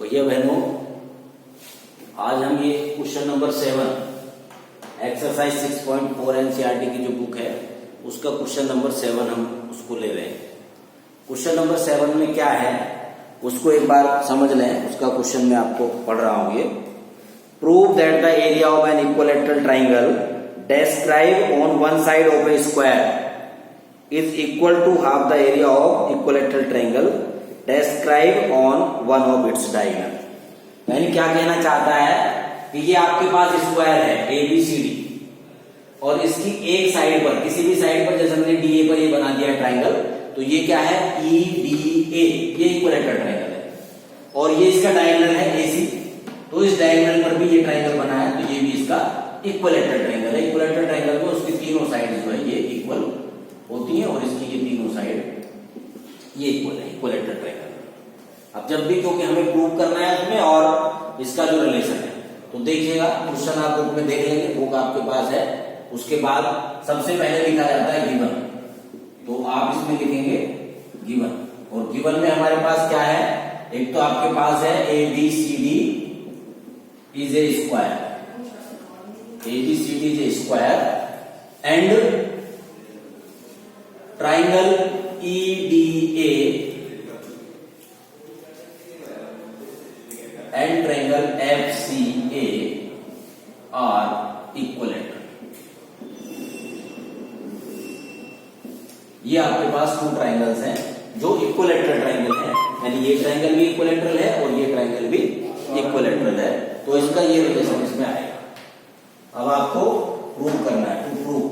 भैया बहनों, आज हम ये क्वेश्चन नंबर 7 एक्सरसाइज 6.4 एनसीईआरटी की जो बुक है उसका क्वेश्चन नंबर 7 हम उसको ले रहे हैं। क्वेश्चन नंबर 7 में क्या है उसको एक बार समझ लें। उसका क्वेश्चन मैं आपको पढ़ रहा हूं। ये prove that the area of an equilateral triangle described on one side of a square is equal to half the area of equilateral triangle described on one of its diagonal। यानी क्या कहना चाहता है कि ये आपके पास स्क्वायर है ABCD और इसकी एक साइड पर, किसी भी साइड पर, जैसे हमने DA पर ये बना दिया है ट्राइंगल, तो ये क्या है EDA, ये इक्विलैटरल ट्राइंगल है और ये इसका डायगोनल है AC। तो इस डायगोनल पर भी ये ट्राइंगल बना है, तो ये भी इसका इक्विलैटरल ट्राइंगल है। इक्विलैटरल ट्राइंगल में उसकी तीनों साइड जो है ये इक्वल होती हैं और इसकी ये तीनों साइड ये इक्वल है, इक्विलैटरल ट्राइंगल। अब जब भी, क्योंकि हमें प्रूव करना है उसमें और इसका जो रिलेशन है, तो देखिएगा क्वेश्चन आप बुक में देख लेंगे, बुक आपके पास है। उसके बाद सबसे पहले लिखा जाता है गिवन, तो आप इसमें लिखेंगे गिवन। और गिवन में हमारे पास क्या है, एक तो आपके पास है ABCD is a square, ABCD is a square and triangle EDA and triangle FCA are equilateral। ये आपके पास टू ट्राइंगल्स हैं जो इक्विलैटरल ट्राइंगल है, यानी ये ट्राइंगल भी इक्विलैटरल है और ये ट्राइंगल भी इक्विलैटरल है, तो इसका ये रिलेशन इसमें आएगा। अब आपको प्रूव करना है, टू प्रूव।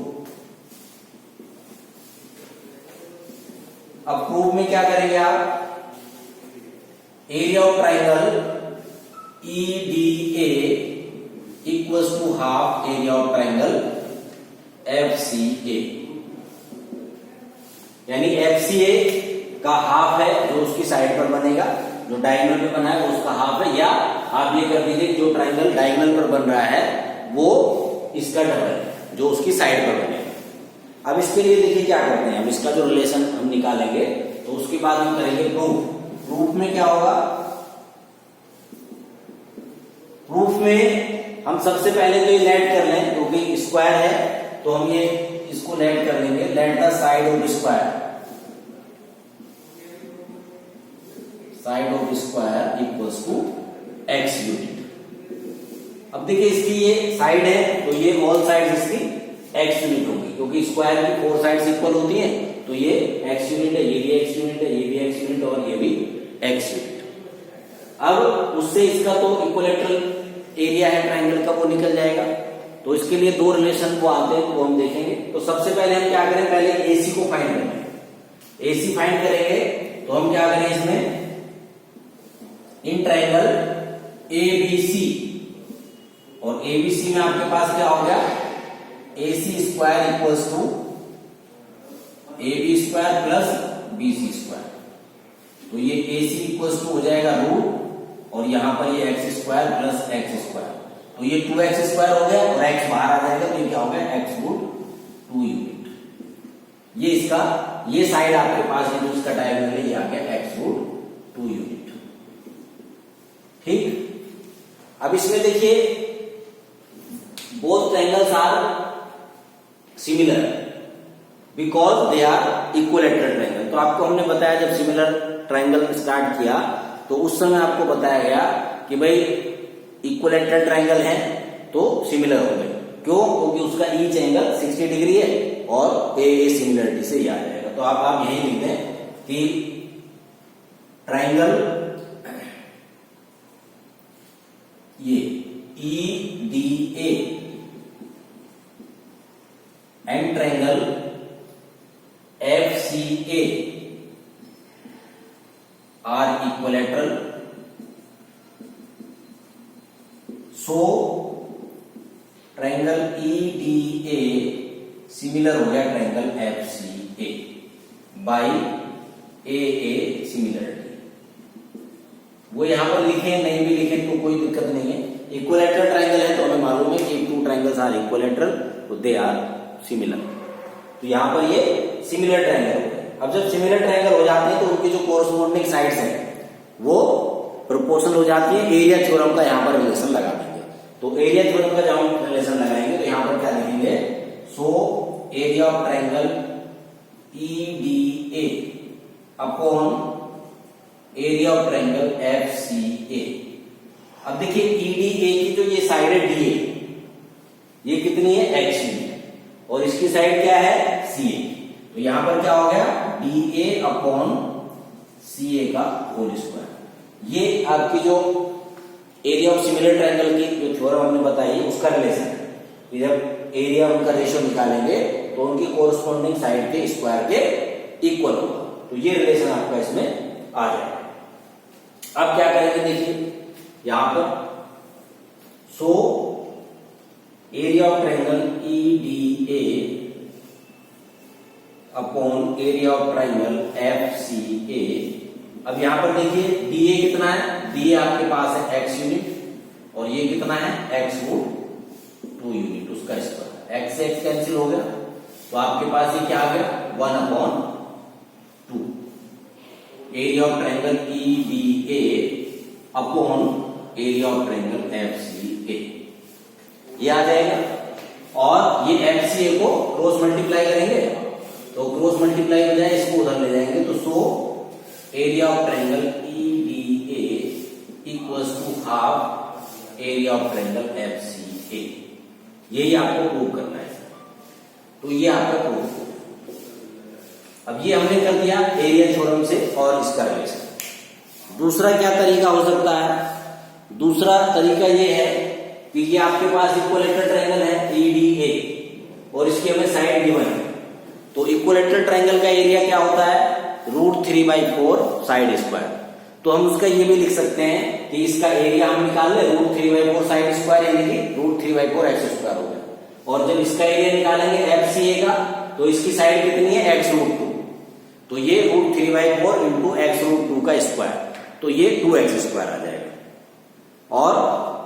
अब प्रूव में क्या करेंगे आप, area of triangle EDA equals to half area of triangle FCA, यानी FCA का हाफ है जो उसकी साइड पर बनेगा, जो डायगोनल पे बना है उसका हाफ है, या आप ये कर दीजिए जो ट्राइंगल डायगोनल पर बन रहा है वो इसका डबल है जो उसकी साइड पर बनेगा। अब इसके लिए देखिए क्या करते हैं, हम इसका जो रिलेशन हम निकालेंगे तो उसके बाद हम करेंगे प्रूफ। प्रूफ में क्या होगा, प्रूफ में हम सबसे पहले तो ये लेट कर लें, क्योंकि स्क्वायर है तो हम ये इसको लेट कर लेंगे। Let the side of square, side of square equals to x unit. अब देखिए इसकी ये साइड है तो ये ऑल साइड इसकी x यूनिट होगी, क्योंकि स्क्वायर की 4 साइड्स इक्वल होती हैं, तो ये x यूनिट है, ये भी x यूनिट है, ये भी x यूनिट और ये भी x यूनिट। अब उससे इसका तो इक्विलैटरल एरिया है ट्राइंगल का, वो निकल जाएगा। तो इसके लिए दो रिलेशन वो आते हैं, वो हम देखेंगे। तो सबसे पहले हम क्या करें, पहले AC को फाइंड करेंगे। AC फाइंड करेंगे तो हम क्या करें, इसमें इन ट्राइंगल ABC, और ABC में आपके पास क्या हो गया, AC square equals to AB square plus BC square. तो ये AC इक्वल्स टू हो जाएगा रूट, और यहां पर ये x square plus x square, तो ये 2x स्क्वायर हो गया और x बाहर आ जाएगा, तो ये क्या हो गया x रूट 2 यूनिट। ये इसका ये साइड आपके पास है जो इसका डायगोनल है, ये आ गया x रूट 2 यूनिट। ठीक, अब इसमें देखिए both triangles are similar because they are equilateral triangle। तो आपको हमने बताया जब सिमिलर ट्राइंगल स्टार्ट किया तो उस समय आपको बताया गया कि भाई इक्विलैटरल ट्राइंगल है तो सिमिलर हो गए। क्यों, क्योंकि उसका ईच एंगल 60 डिग्री है और ए सिमिलरिटी से ये आ जाएगा। तो आप यही लिखते हैं कि ट्राइंगल ये EDA and triangle FCA are equilateral, so triangle EDA similar हो गया triangle FCA by AA similarity. वो यहां पर लिखे नहीं भी लिखे तो कोई दिक्कत नहीं है। इक्विलैटरल ट्राइंगल है तो हमें मालूम है कि टू ट्राइंगल्स आर इक्विलैटरल, तो दे आर सिमिलर। तो यहां पर ये सिमिलर ट्राइंगल हो गए। अब जब सिमिलर ट्राइंगल हो जाते हैं तो उनकी जो कोरस्पोंडिंग साइड्स हैं वो प्रोपोर्शनल हो जाती है, एरिया थ्योरम का यहाँ पर रिलेशन लगा देंगे। तो एरिया थ्योरम का जब हम रिलेशन लगाएंगे तो यहाँ पर क्या लिखेंगे, सो area of triangle EDA upon area of triangle FCA। अब देखिए EDA की जो ये साइड है DA, ये कितनी है, XU, और इसकी साइड क्या है, CA। तो यहां पर क्या हो गया, DA अपॉन CA का होल स्क्वायर। ये आपकी जो एरिया ऑफ सिमिलर ट्रायंगल की जो थ्योरम हमने बताई उसका रिलेशन है। जब एरिया उनका रेशियो निकालेंगे तो उनकी कोरस्पॉन्डिंग साइड के स्क्वायर के इक्वल होगा। तो ये रिलेशन आपका इसमें आ जाएगा। अब क्या करेंगे, देखिए यहां पर सो area of triangle EDA upon area of triangle FCA। अब यहां पर देखिए DA कितना है, DA आपके पास है x यूनिट और ये कितना है, x रूट 2 यूनिट, उसका स्क्वायर। x से x कैंसिल हो गया तो आपके पास ये क्या आ गया, 1/2 area of triangle EDA upon area of triangle FCA, ये आ जाएगा। और ये FCA को क्रॉस मल्टीप्लाई करेंगे तो क्रॉस मल्टीप्लाई हो जाए, इसको उधर ले जाएंगे तो so area of triangle EDA equals to half area of triangle FCA। यही आपको प्रूव करना है। तो ये आपका प्रूफ। अब ये हमने कर दिया एरिया थ्योरम से और इसका रिलेशन। दूसरा क्या तरीका हो सकता है, दूसरा तरीका ये है कि ये आपके पास इक्विलैटरल ट्रायंगल है EDA और इसकी हमें साइड गिवन है। तो इक्विलैटरल ट्रायंगल का एरिया क्या होता है, √3/4 साइड स्क्वायर। तो हम उसका ये भी लिख सकते हैं कि इसका एरिया हम निकाल ले, √3/4 साइड स्क्वायर यानी कि √3/4 x स्क्वायर हो गया। और जब इसका एरिया निकालेंगे FCA का तो इसकी साइड कितनी है, x √2। तो ये √3/4 इंटू x √2 का स्क्वायर, तो ये 2x स्क्वायर आ जाएगा। और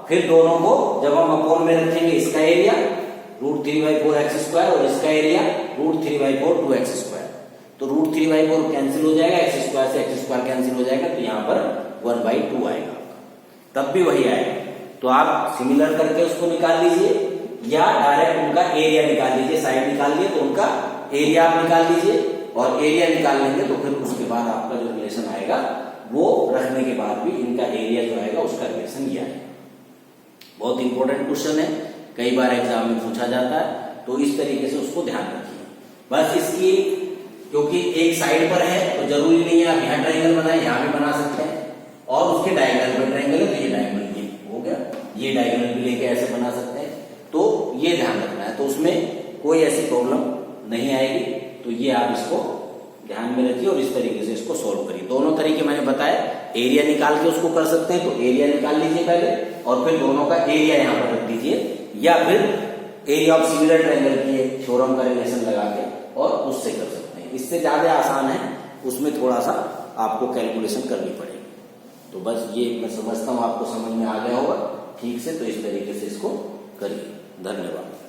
फिर दोनों को जब हम अपॉन में रखेंगे, इसका एरिया √3/4 x स्क्वायर और इसका एरिया √3/4 2x स्क्वायर। तो √3/4 कैंसिल हो जाएगा, x स्क्वायर से x स्क्वायर कैंसिल हो जाएगा, तो यहाँ पर 1/2 आएगा। तब भी वही आएगा। तो आप सिमिलर करके उसको निकाल लीजिए या डायरेक्ट उनका एरिया निकाल लीजिए। साइड निकाल लिए तो उनका एरिया आप निकाल लीजिए और एरिया निकाल लेंगे तो फिर उसके बाद आपका जो रिलेशन आएगा वो रखने के बाद भी इनका एरिया जो आएगा उसका रिलेशन ये आएगा। बहुत इंपॉर्टेंट क्वेश्चन है, कई बार एग्जाम में पूछा जाता है, तो इस तरीके से उसको ध्यान रखिए। बस इसकी क्योंकि एक साइड पर है तो जरूरी नहीं है आप यहाँ ट्रायंगल बनाए, यहाँ भी बना सकते हैं। और उसके डायगोनल पर ट्रायंगल है तो ये डायगोनल ये हो गया, ये डायगोनल भी लेके ऐसे बना सकते हैं। तो ये ध्यान रखना है, तो उसमें कोई ऐसी प्रॉब्लम नहीं आएगी। तो ये आप इसको ध्यान में रखिए और इस तरीके से इसको सॉल्व करिए। दोनों तरीके मैंने बताए, एरिया निकाल के उसको कर सकते हैं, तो एरिया निकाल लीजिए पहले और फिर दोनों का एरिया यहाँ पर रख दीजिए, या फिर एरिया ऑफ सिमिलर ट्रायंगल की थ्योरम का रिलेशन लगा के और उससे कर सकते हैं। इससे ज्यादा आसान है, उसमें थोड़ा सा आपको कैलकुलेशन करनी पड़ेगी। तो बस ये मैं समझता हूँ आपको समझ में आ गया होगा ठीक से, तो इस तरीके से इसको करिए। धन्यवाद।